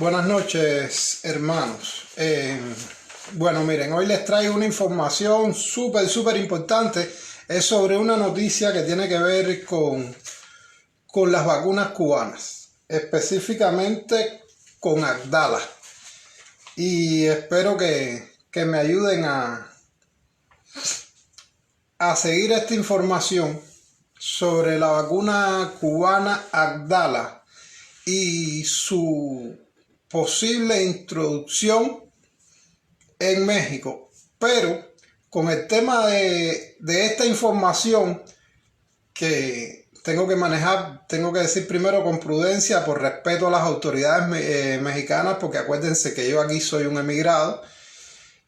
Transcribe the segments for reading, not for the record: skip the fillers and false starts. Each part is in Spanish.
Buenas noches, hermanos. Bueno, miren, hoy les traigo una información súper importante. Es sobre una noticia que tiene que ver con las vacunas cubanas, específicamente con Abdala. Y espero que me ayuden a seguir esta información sobre la vacuna cubana Abdala y su posible introducción en México. Pero con el tema de esta información que tengo que manejar, tengo que decir primero con prudencia por respeto a las autoridades mexicanas, porque acuérdense que yo aquí soy un emigrado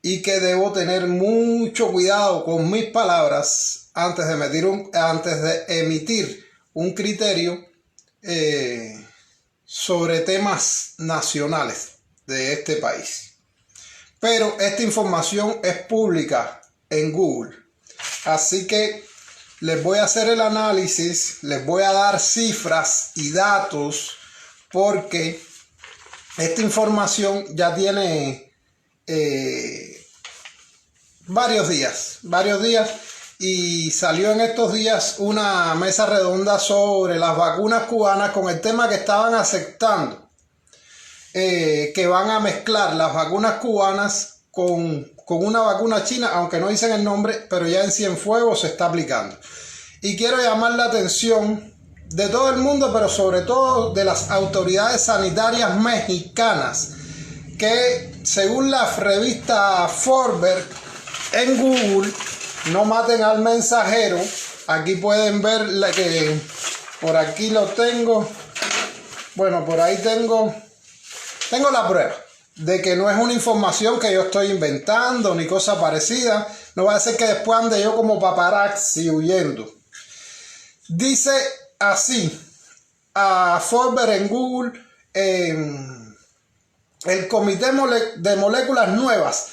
y que debo tener mucho cuidado con mis palabras antes de emitir un criterio sobre temas nacionales de este país. Pero esta información es pública en Google, así que les voy a hacer el análisis, les voy a dar cifras y datos, porque esta información ya tiene varios días y salió en estos días una mesa redonda sobre las vacunas cubanas con el tema que estaban aceptando que van a mezclar las vacunas cubanas con una vacuna china, aunque no dicen el nombre, pero ya en Cienfuegos se está aplicando. Y quiero llamar la atención de todo el mundo, pero sobre todo de las autoridades sanitarias mexicanas, que según la revista Forbes en Google, no maten al mensajero. Aquí pueden ver que por aquí lo tengo. Bueno, por ahí tengo la prueba de que no es una información que yo estoy inventando ni cosa parecida. No va a ser que después ande yo como paparazzi huyendo. Dice así a Forbes en Google: el Comité de Moléculas Nuevas,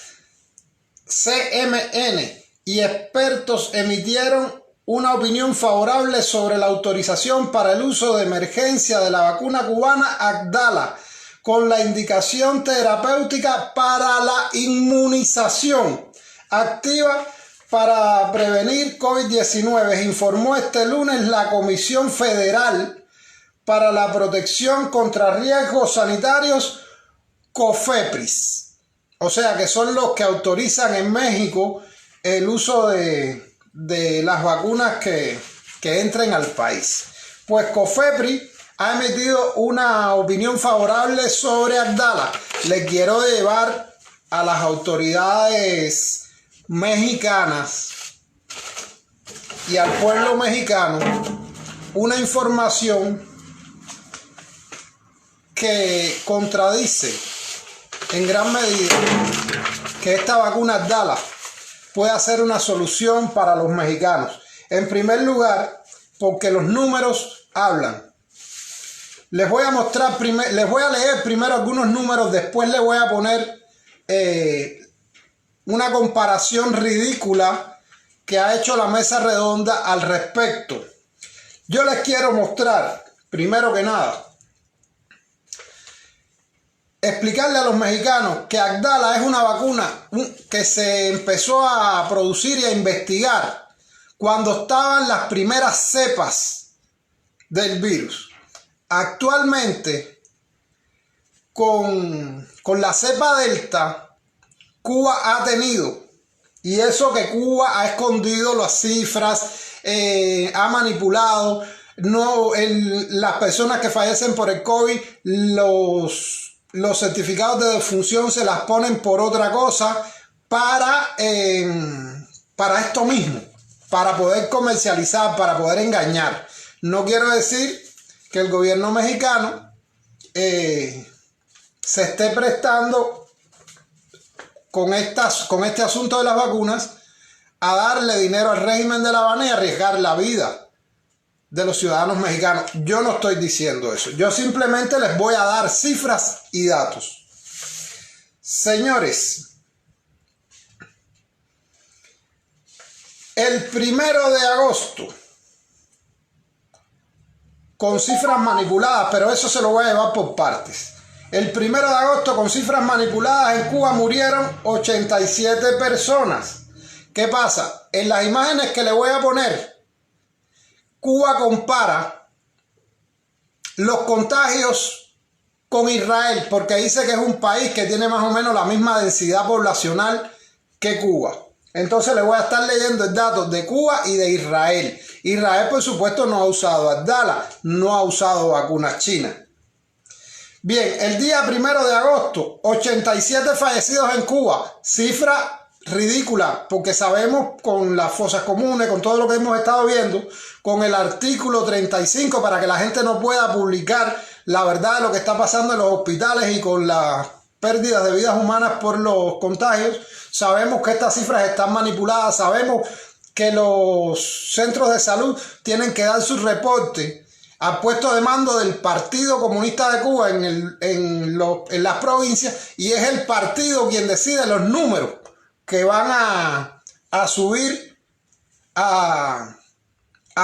CMN, y expertos emitieron una opinión favorable sobre la autorización para el uso de emergencia de la vacuna cubana Abdala, con la indicación terapéutica para la inmunización activa para prevenir COVID-19, informó este lunes la Comisión Federal para la Protección contra Riesgos Sanitarios, COFEPRIS. O sea que son los que autorizan en México el uso de las vacunas que entren al país. Pues COFEPRIS ha emitido una opinión favorable sobre Abdala. Le quiero llevar a las autoridades mexicanas y al pueblo mexicano una información que contradice en gran medida que esta vacuna Abdala puede ser una solución para los mexicanos. En primer lugar, porque los números hablan. Les voy a mostrar les voy a leer primero algunos números, después les voy a poner una comparación ridícula que ha hecho la mesa redonda al respecto. Yo les quiero mostrar, primero que nada, explicarle a los mexicanos que Abdala es una vacuna que se empezó a producir y a investigar cuando estaban las primeras cepas del virus. Actualmente, con la cepa Delta, Cuba ha tenido, y eso que Cuba ha escondido las cifras, ha manipulado, las personas que fallecen por el COVID, los certificados de defunción se las ponen por otra cosa para esto mismo, para poder comercializar, para poder engañar. No quiero decir que el gobierno mexicano se esté prestando con este asunto de las vacunas a darle dinero al régimen de La Habana y arriesgar la vida de los ciudadanos mexicanos. Yo no estoy diciendo eso. Yo simplemente les voy a dar cifras y datos. Señores, el 1 de agosto, con cifras manipuladas, pero eso se lo voy a llevar por partes. El 1 de agosto, con cifras manipuladas, en Cuba murieron 87 personas. ¿Qué pasa? En las imágenes que le voy a poner, Cuba compara los contagios con Israel, porque dice que es un país que tiene más o menos la misma densidad poblacional que Cuba. Entonces le voy a estar leyendo el dato de Cuba y de Israel. Israel, por supuesto, no ha usado Abdala, no ha usado vacunas chinas. Bien, el día 1 de agosto, 87 fallecidos en Cuba, cifra ridícula, porque sabemos con las fosas comunes, con todo lo que hemos estado viendo, con el artículo 35, para que la gente no pueda publicar la verdad de lo que está pasando en los hospitales y con las pérdidas de vidas humanas por los contagios, sabemos que estas cifras están manipuladas, sabemos que los centros de salud tienen que dar su reporte al puesto de mando del Partido Comunista de Cuba en las provincias, y es el partido quien decide los números que van a subir a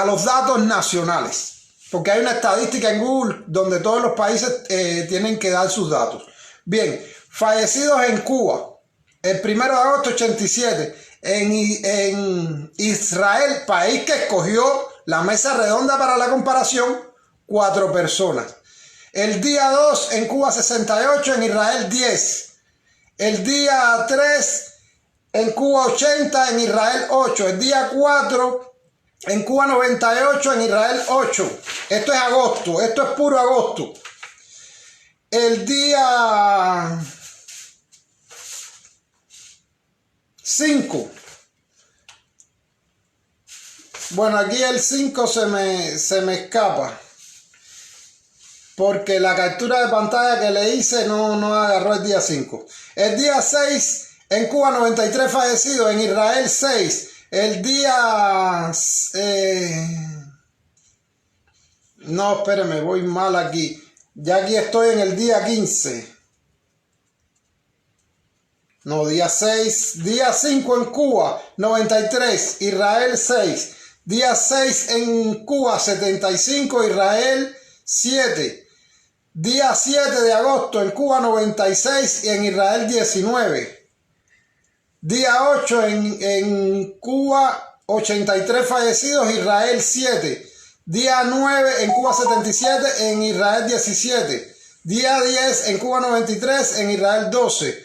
los datos nacionales, porque hay una estadística en Google donde todos los países tienen que dar sus datos. Bien, fallecidos en Cuba, el 1 de agosto 87, en Israel, país que escogió la mesa redonda para la comparación, 4 personas. El día 2 en Cuba 68, en Israel 10. El día 3 en Cuba 80, en Israel 8. El día 4 en Cuba 98, en Israel 8. Esto es agosto, esto es puro agosto. El día 5. Bueno, aquí el 5 se me escapa, porque la captura de pantalla que le hice no agarró el día 5. El día 6 en Cuba 93 fallecidos, en Israel 6. El día... no, espérenme, voy mal aquí. Ya aquí estoy en el día 15. No, día 6. Día 5 en Cuba 93, Israel 6. Día 6 en Cuba 75, Israel 7. Día 7 de agosto en Cuba 96 y en Israel 19. Día 8 en Cuba 83 fallecidos, Israel 7. Día 9 en Cuba 77, en Israel 17. Día 10 en Cuba 93, en Israel 12.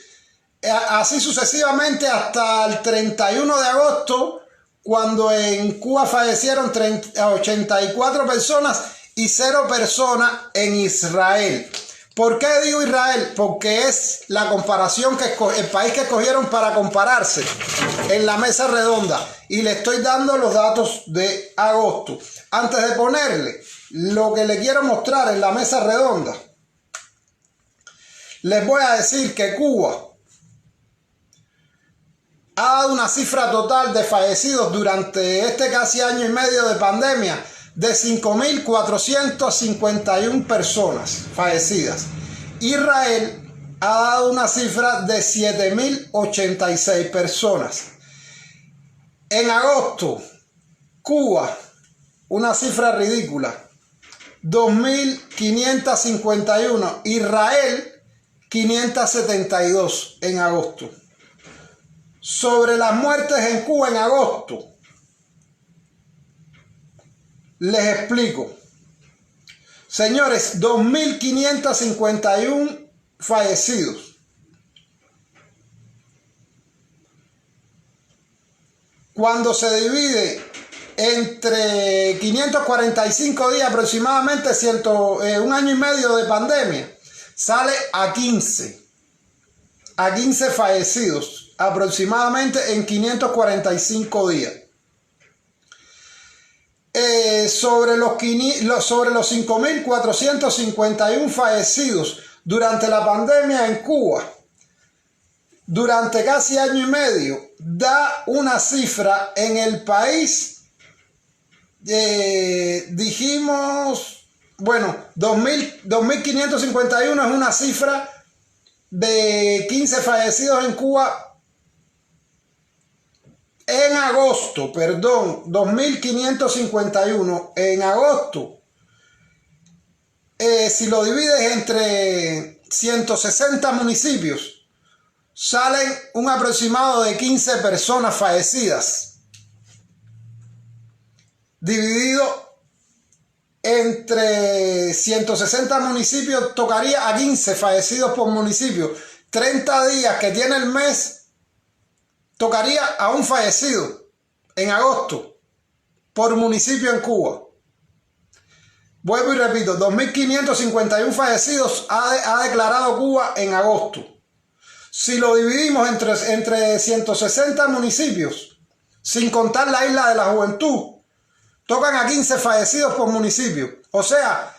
Así sucesivamente hasta el 31 de agosto, cuando en Cuba fallecieron 84 personas y 0 personas en Israel. ¿Por qué digo Israel? Porque es la comparación el país que escogieron para compararse en la mesa redonda. Y le estoy dando los datos de agosto. Antes de ponerle lo que le quiero mostrar en la mesa redonda, les voy a decir que Cuba ha dado una cifra total de fallecidos durante este casi año y medio de pandemia de 5.451 personas fallecidas. Israel ha dado una cifra de 7.086 personas. En agosto, Cuba, una cifra ridícula, 2.551. Israel, 572 en agosto. Sobre las muertes en Cuba en agosto, les explico. Señores, 2.551 fallecidos. Cuando se divide entre 545 días, aproximadamente un año y medio de pandemia, sale a 15 fallecidos aproximadamente en 545 días. Sobre los 5.451 fallecidos durante la pandemia en Cuba, durante casi año y medio, da una cifra en el país, dijimos, bueno, 2.551 es una cifra de 15 fallecidos en Cuba en agosto, perdón, 2.551 en agosto. Si lo divides entre 160 municipios salen un aproximado de 15 personas fallecidas. Dividido entre 160 municipios, tocaría a 15 fallecidos por municipio. 30 días que tiene el mes, tocaría a un fallecido en agosto por municipio en Cuba. Vuelvo y repito, 2.551 fallecidos ha declarado Cuba en agosto. Si lo dividimos entre 160 municipios, sin contar la isla de la Juventud, tocan a 15 fallecidos por municipio. O sea,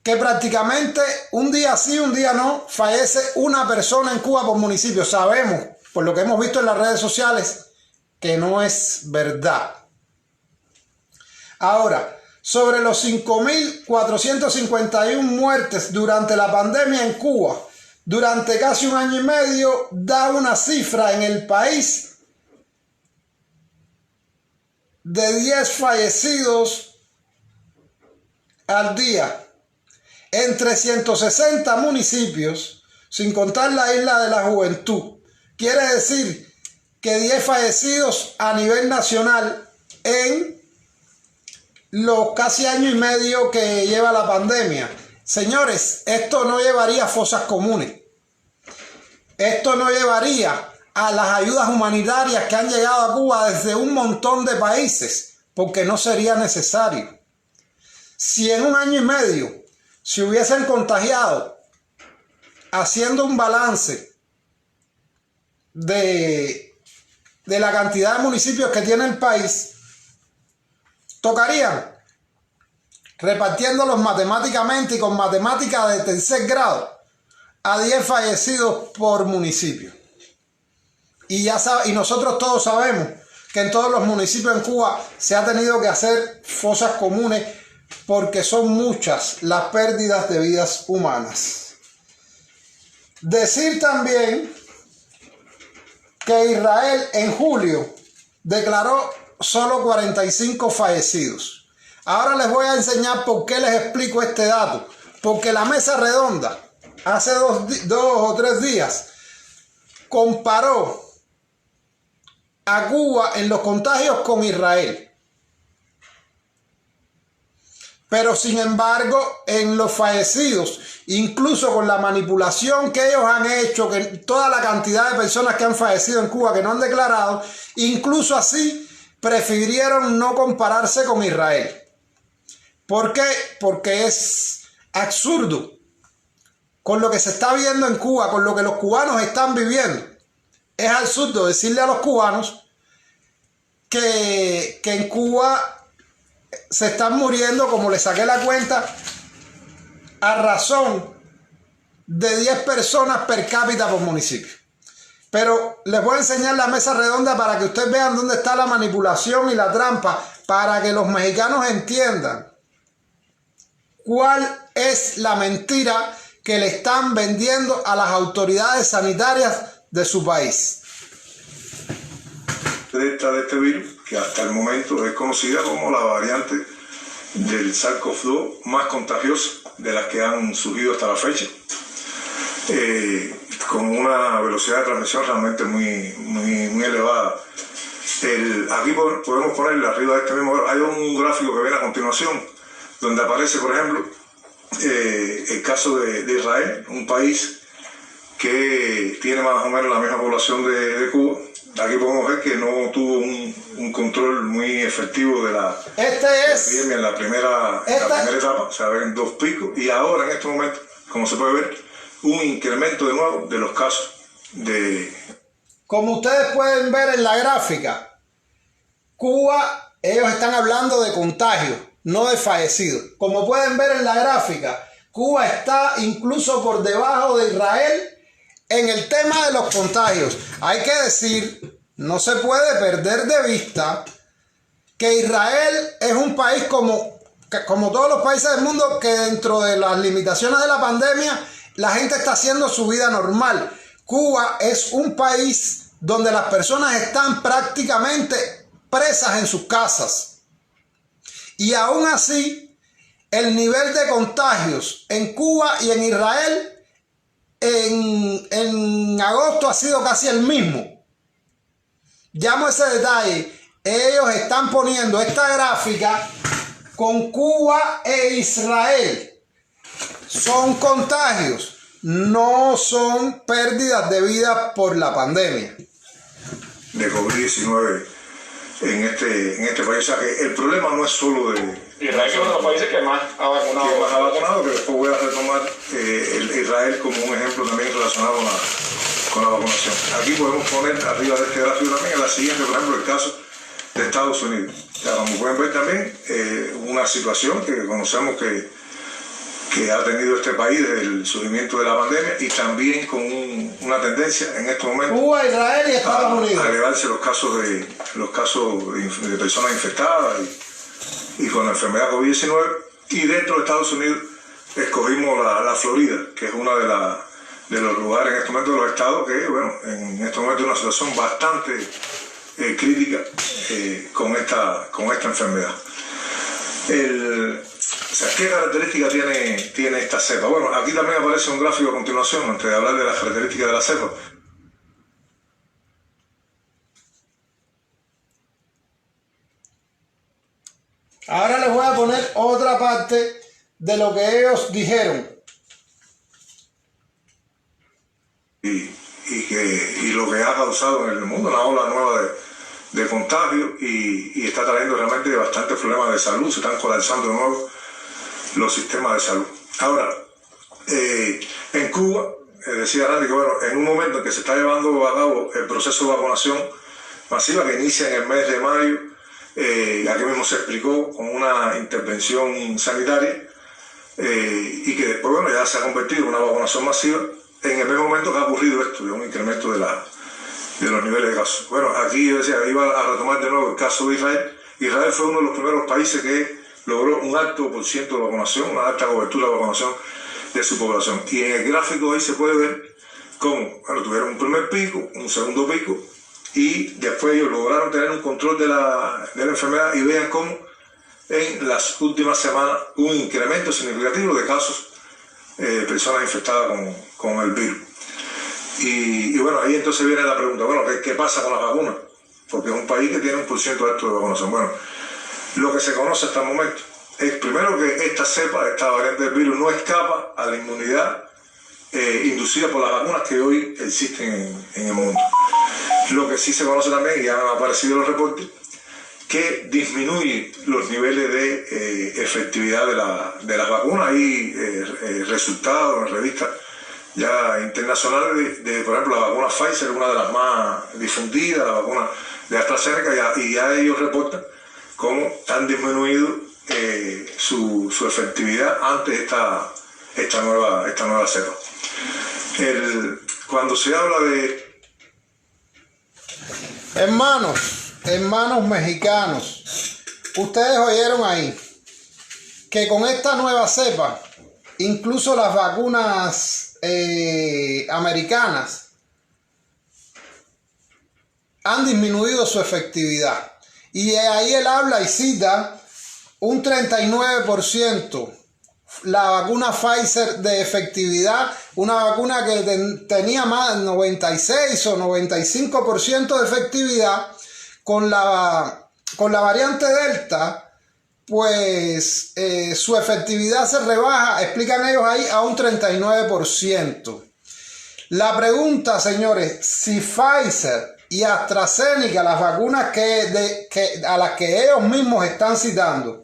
que prácticamente un día sí, un día no, fallece una persona en Cuba por municipio. Sabemos, por lo que hemos visto en las redes sociales, que no es verdad. Ahora, sobre los 5.451 muertes durante la pandemia en Cuba, durante casi un año y medio, da una cifra en el país de 10 fallecidos al día, entre 160 municipios, sin contar la isla de la Juventud. Quiere decir que 10 fallecidos a nivel nacional en los casi año y medio que lleva la pandemia. Señores, esto no llevaría a fosas comunes. Esto no llevaría a las ayudas humanitarias que han llegado a Cuba desde un montón de países, porque no sería necesario. Si en un año y medio se hubiesen contagiado, haciendo un balance de la cantidad de municipios que tiene el país, tocarían, repartiéndolos matemáticamente y con matemáticas de tercer grado, a 10 fallecidos por municipio. Y nosotros todos sabemos que en todos los municipios en Cuba se ha tenido que hacer fosas comunes porque son muchas las pérdidas de vidas humanas. Decir también que Israel en julio declaró solo 45 fallecidos. Ahora les voy a enseñar por qué les explico este dato. Porque la mesa redonda hace dos o tres días comparó a Cuba en los contagios con Israel. Pero sin embargo, en los fallecidos, incluso con la manipulación que ellos han hecho, que toda la cantidad de personas que han fallecido en Cuba que no han declarado, incluso así prefirieron no compararse con Israel. ¿Por qué? Porque es absurdo con lo que se está viendo en Cuba, con lo que los cubanos están viviendo. Es absurdo decirle a los cubanos que en Cuba se están muriendo, como le saqué la cuenta, a razón de 10 personas per cápita por municipio. Pero les voy a enseñar la mesa redonda para que ustedes vean dónde está la manipulación y la trampa, para que los mexicanos entiendan cuál es la mentira que le están vendiendo a las autoridades sanitarias de su país. De este virus, que hasta el momento es conocida como la variante del SARS-CoV-2 más contagiosa de las que han surgido hasta la fecha, con una velocidad de transmisión realmente muy elevada. Aquí podemos ponerle arriba de este mismo, hay un gráfico que viene a continuación, donde aparece, por ejemplo, el caso de Israel, un país que tiene más o menos la misma población de Cuba. Aquí podemos ver que no tuvo un control muy efectivo de la epidemia en la primera etapa. O sea, ven 2 picos y ahora en este momento, como se puede ver, un incremento de nuevo de los casos de... Como ustedes pueden ver en la gráfica, Cuba, ellos están hablando de contagios, no de fallecidos. Como pueden ver en la gráfica, Cuba está incluso por debajo de Israel en el tema de los contagios. Hay que decir, no se puede perder de vista que Israel es un país como todos los países del mundo, que dentro de las limitaciones de la pandemia la gente está haciendo su vida normal. Cuba es un país donde las personas están prácticamente presas en sus casas. Y aún así, el nivel de contagios en Cuba y en Israel en agosto ha sido casi el mismo. Llamo ese detalle. Ellos están poniendo esta gráfica con Cuba e Israel. Son contagios, no son pérdidas de vida por la pandemia de COVID-19 en este país. O sea que el problema no es solo de Israel, que es uno de los países que más ha vacunado. Que después voy a retomar Israel como un ejemplo también relacionado con la vacunación. Aquí podemos poner arriba de este gráfico también en la siguiente, por ejemplo, el caso de Estados Unidos. Ya, como pueden ver también, una situación que conocemos que ha tenido este país desde el surgimiento de la pandemia y también con una tendencia en estos momentos Cuba, Israel y Estados Unidos a elevarse los casos de personas infectadas y con la enfermedad COVID-19. Y dentro de Estados Unidos escogimos la Florida, que es uno de los lugares en este momento de los estados que, bueno, en este momento es una situación bastante crítica con esta enfermedad. O sea, ¿qué características tiene esta cepa? Bueno, aquí también aparece un gráfico a continuación, antes de hablar de las características de la cepa. Ahora les voy a poner otra parte de lo que ellos dijeron. Y lo que ha causado en el mundo una ola nueva de contagio y está trayendo realmente bastantes problemas de salud. Se están colapsando de nuevo los sistemas de salud. Ahora, en Cuba, decía Randy que bueno, en un momento en que se está llevando a cabo el proceso de vacunación masiva que inicia en el mes de mayo, aquí mismo se explicó con una intervención sanitaria y que después bueno, ya se ha convertido en una vacunación masiva en el mismo momento que ha ocurrido esto, de un incremento de los niveles de casos. Bueno, aquí yo decía, iba a retomar de nuevo el caso de Israel. Israel fue uno de los primeros países que logró un alto por ciento de vacunación, una alta cobertura de vacunación de su población. Y en el gráfico ahí se puede ver cómo tuvieron un primer pico, un segundo pico, y después ellos lograron tener un control de la enfermedad y vean cómo en las últimas semanas hubo un incremento significativo de casos de personas infectadas con el virus. Y bueno, ahí entonces viene la pregunta, bueno, ¿qué pasa con las vacunas? Porque es un país que tiene un por ciento alto de vacunación. Bueno, lo que se conoce hasta el momento es primero que esta cepa, esta variante del virus, no escapa a la inmunidad inducida por las vacunas que hoy existen en el mundo. Lo que sí se conoce también, y han aparecido los reportes, que disminuye los niveles de efectividad de las vacunas. Hay resultados en revistas ya internacionales por ejemplo, la vacuna Pfizer, una de las más difundidas, la vacuna de AstraZeneca, y ya ellos reportan cómo han disminuido su efectividad ante esta nueva cepa. Cuando se habla de... Hermanos mexicanos, ustedes oyeron ahí que con esta nueva cepa, incluso las vacunas americanas han disminuido su efectividad. Y ahí él habla y cita un 39% la vacuna Pfizer de efectividad, una vacuna que tenía más del 96 o 95% de efectividad. Con la variante Delta, pues su efectividad se rebaja, explican ellos ahí, a un 39%. La pregunta, señores, si Pfizer y AstraZeneca, las vacunas a las que ellos mismos están citando,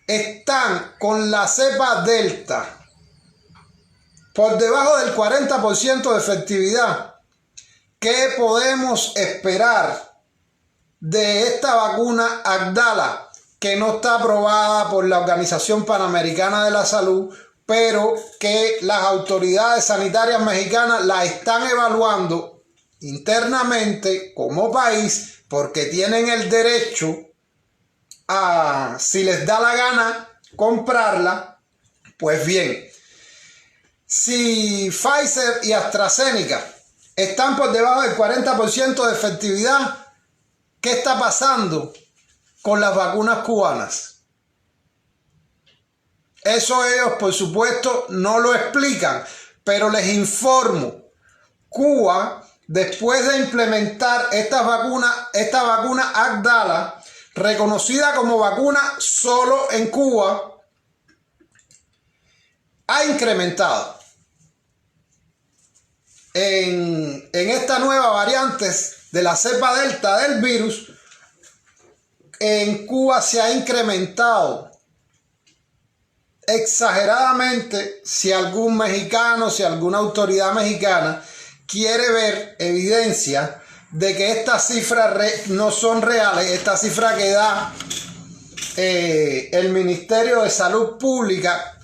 están con la cepa Delta por debajo del 40% de efectividad, ¿qué podemos esperar de esta vacuna Abdala, que no está aprobada por la Organización Panamericana de la Salud, pero que las autoridades sanitarias mexicanas la están evaluando internamente como país, porque tienen el derecho a, si les da la gana, comprarla? Pues bien, si Pfizer y AstraZeneca están por debajo del 40% de efectividad, ¿qué está pasando con las vacunas cubanas? Eso ellos, por supuesto, no lo explican, Pero les informo, Cuba, después de implementar esta vacuna Abdala, reconocida como vacuna solo en Cuba, ha incrementado en esta nueva variante de la cepa delta del virus. En Cuba se ha incrementado exageradamente. Si algún mexicano, si alguna autoridad mexicana quiere ver evidencia de que estas cifras no son reales, esta cifra que da el Ministerio de Salud Pública,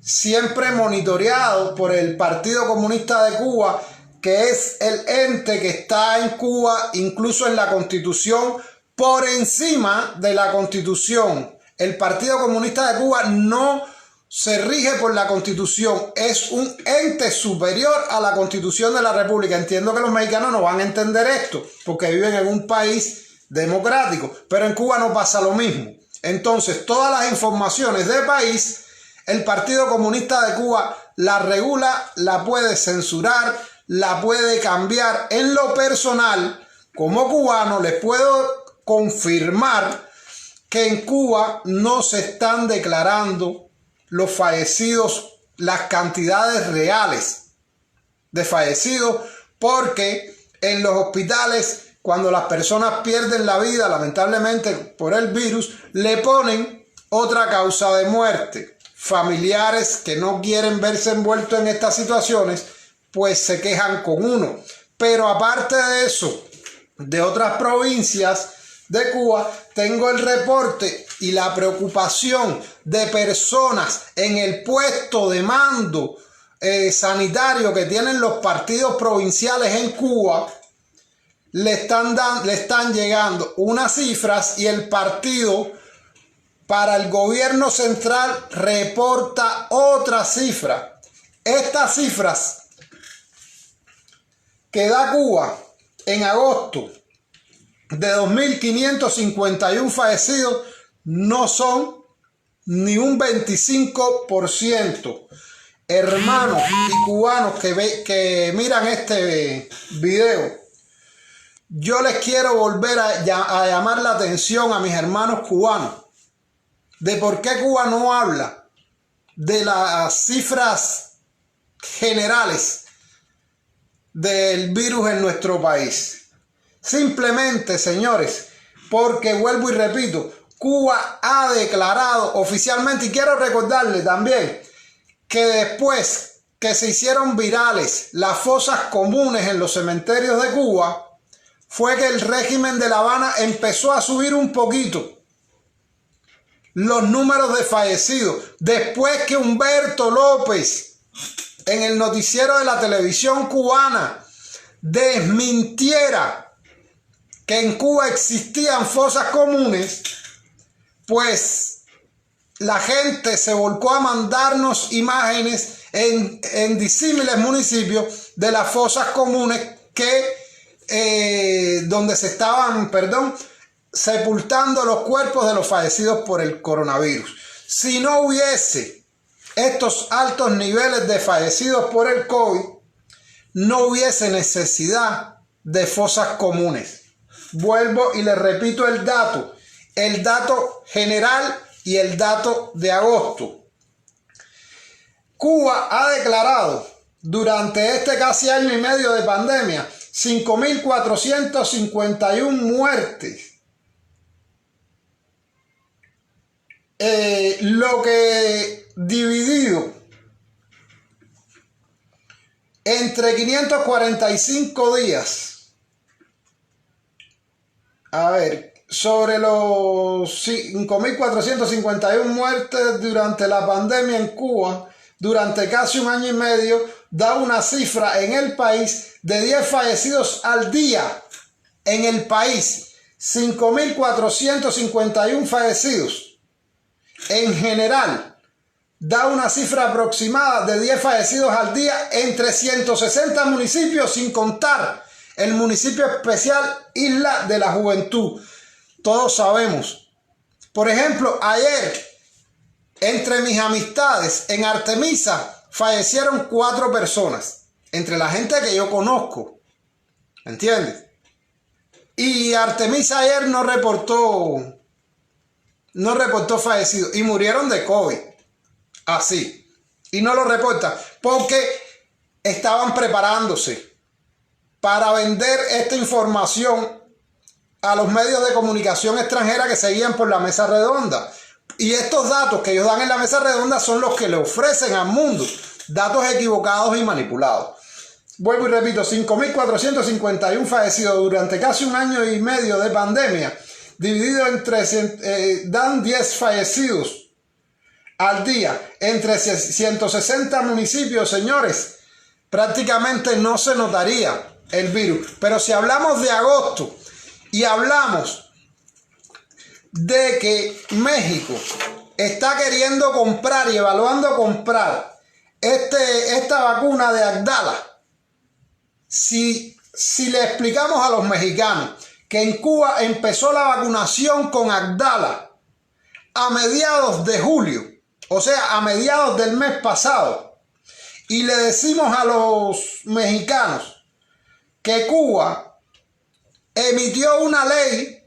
siempre monitoreado por el Partido Comunista de Cuba, que es el ente que está en Cuba, incluso en la Constitución, por encima de la Constitución. El Partido Comunista de Cuba no se rige por la Constitución, es un ente superior a la Constitución de la República. Entiendo que los mexicanos no van a entender esto, porque viven en un país democrático, pero en Cuba no pasa lo mismo. Entonces, todas las informaciones del país, el Partido Comunista de Cuba la regula, la puede censurar, la puede cambiar. En lo personal, como cubano, les puedo confirmar que en Cuba no se están declarando los fallecidos, las cantidades reales de fallecidos, porque en los hospitales, cuando las personas pierden la vida, lamentablemente por el virus, le ponen otra causa de muerte. Familiares que no quieren verse envueltos en estas situaciones, pues se quejan con uno. Pero aparte de eso, de otras provincias de Cuba, tengo el reporte y la preocupación de personas en el puesto de mando sanitario que tienen los partidos provinciales en Cuba. Le están llegando unas cifras y el partido para el gobierno central reporta otra cifra. Estas cifras que da Cuba en agosto de 2.551 fallecidos no son ni un 25%. Hermanos y cubanos que miran este video, yo les quiero volver a llamar la atención a mis hermanos cubanos de por qué Cuba no habla de las cifras generales del virus en nuestro país. Simplemente, señores, porque vuelvo y repito, Cuba ha declarado oficialmente, y quiero recordarle también que después que se hicieron virales las fosas comunes en los cementerios de Cuba, fue que el régimen de La Habana empezó a subir un poquito los números de fallecidos. Después que Humberto López en el noticiero de la televisión cubana desmintiera que en Cuba existían fosas comunes, pues la gente se volcó a mandarnos imágenes en disímiles municipios de las fosas comunes donde se estaban, sepultando los cuerpos de los fallecidos por el coronavirus. Si no hubiese estos altos niveles de fallecidos por el COVID, no hubiese necesidad de fosas comunes. Vuelvo y les repito el dato general y el dato de agosto. Cuba ha declarado durante este casi año y medio de pandemia 5.451 muertes. Lo que dividido entre 545 días, sobre los 5.451 muertes durante la pandemia en Cuba, durante casi un año y medio, da una cifra en el país de 10 fallecidos al día. En el país, 5.451 fallecidos. En general, da una cifra aproximada de 10 fallecidos al día en 360 municipios, sin contar el municipio especial Isla de la Juventud. Todos sabemos. Por ejemplo, ayer, entre mis amistades en Artemisa, fallecieron 4 personas, entre la gente que yo conozco, ¿entiendes? Y Artemisa ayer no reportó fallecidos y murieron de COVID, así, y no lo reporta porque estaban preparándose para vender esta información a los medios de comunicación extranjera que seguían por la mesa redonda. Y estos datos que ellos dan en la mesa redonda son los que le ofrecen al mundo, datos equivocados y manipulados. Vuelvo y repito, 5.451 fallecidos durante casi un año y medio de pandemia, dividido entre, dan 10 fallecidos al día, entre 160 municipios, señores, prácticamente no se notaría el virus. Pero si hablamos de agosto y hablamos de que México está queriendo comprar y evaluando comprar esta vacuna de Abdala, si le explicamos a los mexicanos que en Cuba empezó la vacunación con Abdala a mediados de julio, o sea, a mediados del mes pasado, y le decimos a los mexicanos que Cuba emitió una ley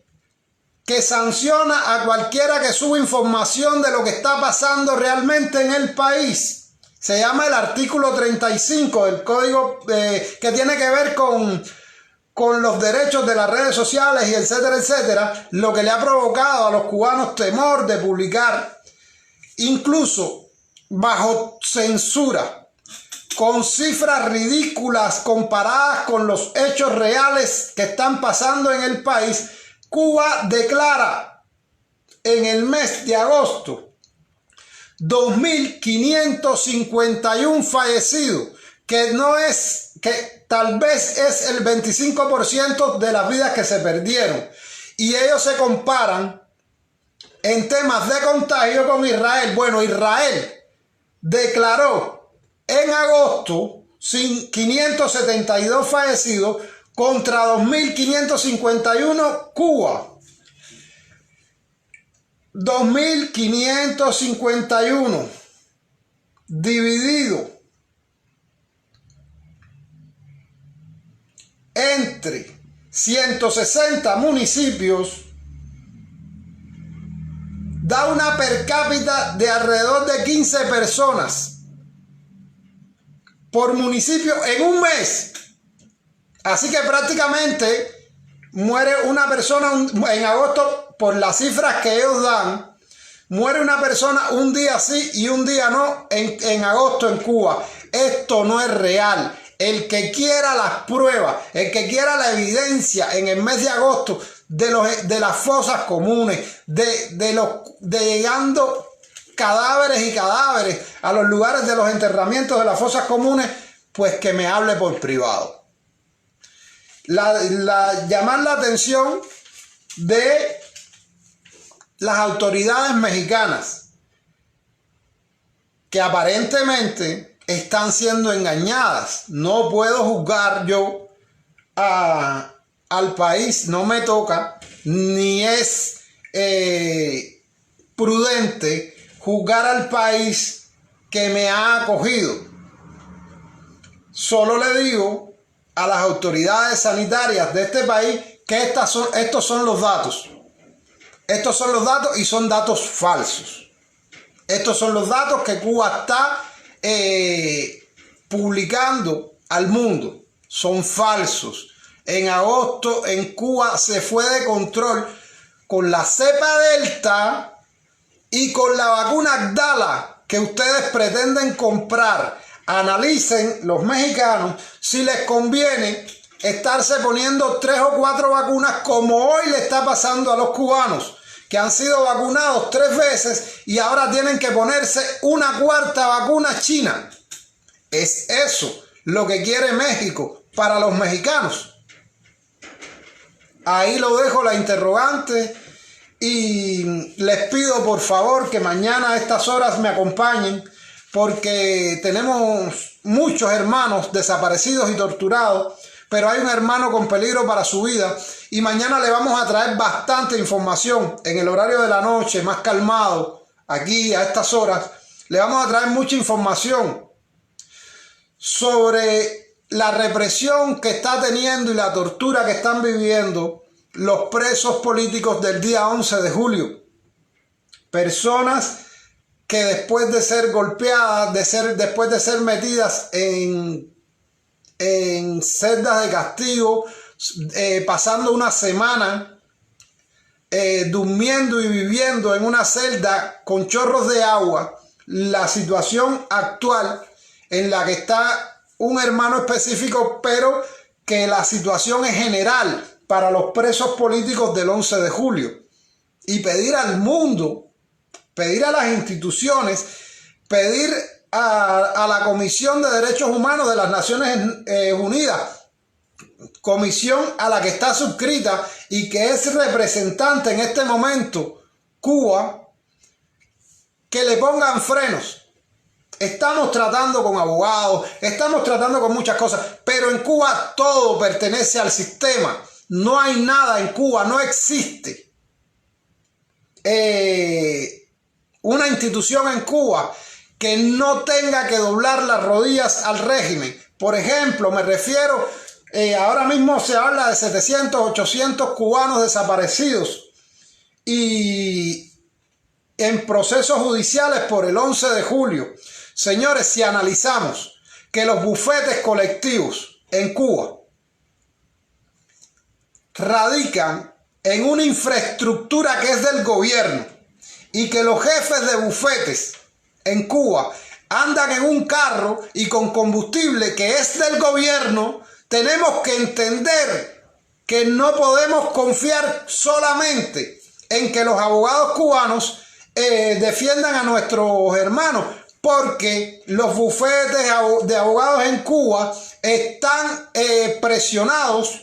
que sanciona a cualquiera que suba información de lo que está pasando realmente en el país. Se llama el artículo 35 del código que tiene que ver con los derechos de las redes sociales y etcétera, etcétera, lo que le ha provocado a los cubanos temor de publicar, incluso bajo censura, con cifras ridículas comparadas con los hechos reales que están pasando en el país. Cuba declara en el mes de agosto 2.551 fallecidos, que tal vez es el 25% de las vidas que se perdieron. Y ellos se comparan en temas de contagio con Israel. Bueno, Israel declaró en agosto 572 fallecidos contra 2.551 Cuba. 2.551 dividido entre 160 municipios da una per cápita de alrededor de 15 personas por municipio en un mes. Así que prácticamente muere una persona en agosto. Por las cifras que ellos dan, muere una persona un día sí y un día no en agosto en Cuba. Esto no es real. El que quiera las pruebas, el que quiera la evidencia en el mes de agosto de las fosas comunes, de llegando cadáveres y cadáveres a los lugares de los enterramientos de las fosas comunes, pues que me hable por privado. Llamar la atención de las autoridades mexicanas, que aparentemente están siendo engañadas. No puedo juzgar yo al país, no me toca, ni es prudente juzgar al país que me ha acogido. Solo le digo a las autoridades sanitarias de este país que estos son los datos. Estos son los datos y son datos falsos. Estos son los datos que Cuba está publicando al mundo. Son falsos. En agosto en Cuba se fue de control con la cepa Delta y con la vacuna Abdala que ustedes pretenden comprar. Analicen los mexicanos si les conviene estarse poniendo 3 o 4 vacunas como hoy le está pasando a los cubanos, que han sido vacunados 3 veces y ahora tienen que ponerse una 4ª vacuna china. ¿Es eso lo que quiere México para los mexicanos? Ahí lo dejo la interrogante y les pido por favor que mañana a estas horas me acompañen, porque tenemos muchos hermanos desaparecidos y torturados, pero hay un hermano con peligro para su vida y mañana le vamos a traer bastante información en el horario de la noche, más calmado, aquí a estas horas. Le vamos a traer mucha información sobre la represión que está teniendo y la tortura que están viviendo los presos políticos del día 11 de julio. Personas que después de ser golpeadas, después de ser metidas en celdas de castigo, pasando una semana durmiendo y viviendo en una celda con chorros de agua, la situación actual en la que está un hermano específico, pero que la situación es general para los presos políticos del 11 de julio. Y pedir al mundo, pedir a las instituciones, pedir a la Comisión de Derechos Humanos de las Naciones Unidas, comisión a la que está suscrita y que es representante en este momento Cuba, que le pongan frenos. Estamos tratando con abogados, estamos tratando con muchas cosas, pero en Cuba todo pertenece al sistema. No hay nada en Cuba, no existe una institución en Cuba que no tenga que doblar las rodillas al régimen. Por ejemplo, me refiero, ahora mismo se habla de 700, 800 cubanos desaparecidos y en procesos judiciales por el 11 de julio. Señores, si analizamos que los bufetes colectivos en Cuba radican en una infraestructura que es del gobierno y que los jefes de bufetes en Cuba andan en un carro y con combustible que es del gobierno, tenemos que entender que no podemos confiar solamente en que los abogados cubanos defiendan a nuestros hermanos, porque los bufetes de abogados en Cuba están presionados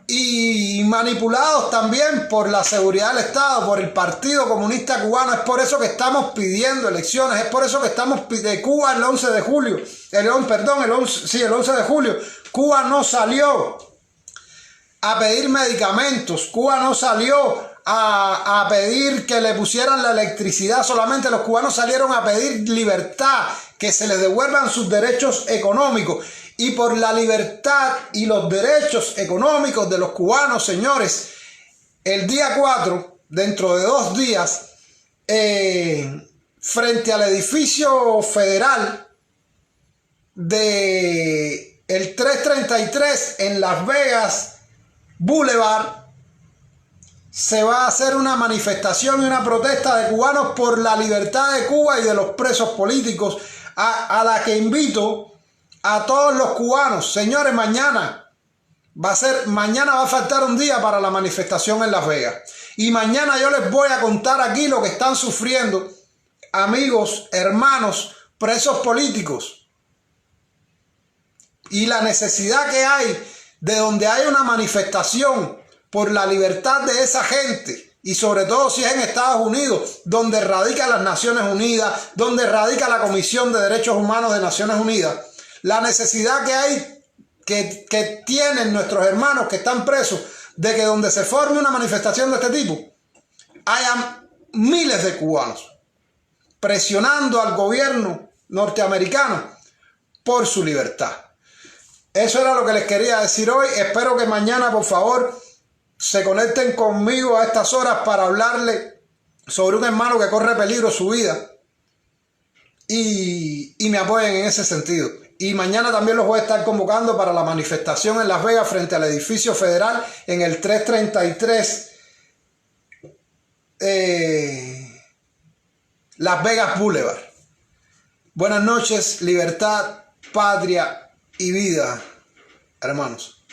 y manipulados también por la seguridad del Estado, por el Partido Comunista Cubano. Es por eso que estamos pidiendo elecciones, es por eso que estamos de Cuba el 11 de julio, el 11 de julio. Cuba no salió a pedir medicamentos, Cuba no salió a pedir que le pusieran la electricidad, solamente los cubanos salieron a pedir libertad, que se les devuelvan sus derechos económicos. Y por la libertad y los derechos económicos de los cubanos, señores, el día 4, dentro de 2 días, frente al edificio federal de el 333 en Las Vegas Boulevard, se va a hacer una manifestación y una protesta de cubanos por la libertad de Cuba y de los presos políticos, a la que invito a todos los cubanos. Señores, mañana va a faltar un día para la manifestación en Las Vegas. Y mañana yo les voy a contar aquí lo que están sufriendo amigos, hermanos, presos políticos. Y la necesidad que hay de donde hay una manifestación por la libertad de esa gente, y sobre todo si es en Estados Unidos, donde radica las Naciones Unidas, donde radica la Comisión de Derechos Humanos de Naciones Unidas, la necesidad que hay, que tienen nuestros hermanos que están presos, de que donde se forme una manifestación de este tipo, haya miles de cubanos presionando al gobierno norteamericano por su libertad. Eso era lo que les quería decir hoy. Espero que mañana, por favor, se conecten conmigo a estas horas para hablarle sobre un hermano que corre peligro su vida y me apoyen en ese sentido. Y mañana también los voy a estar convocando para la manifestación en Las Vegas frente al edificio federal en el 333 Las Vegas Boulevard. Buenas noches, libertad, patria y vida, hermanos.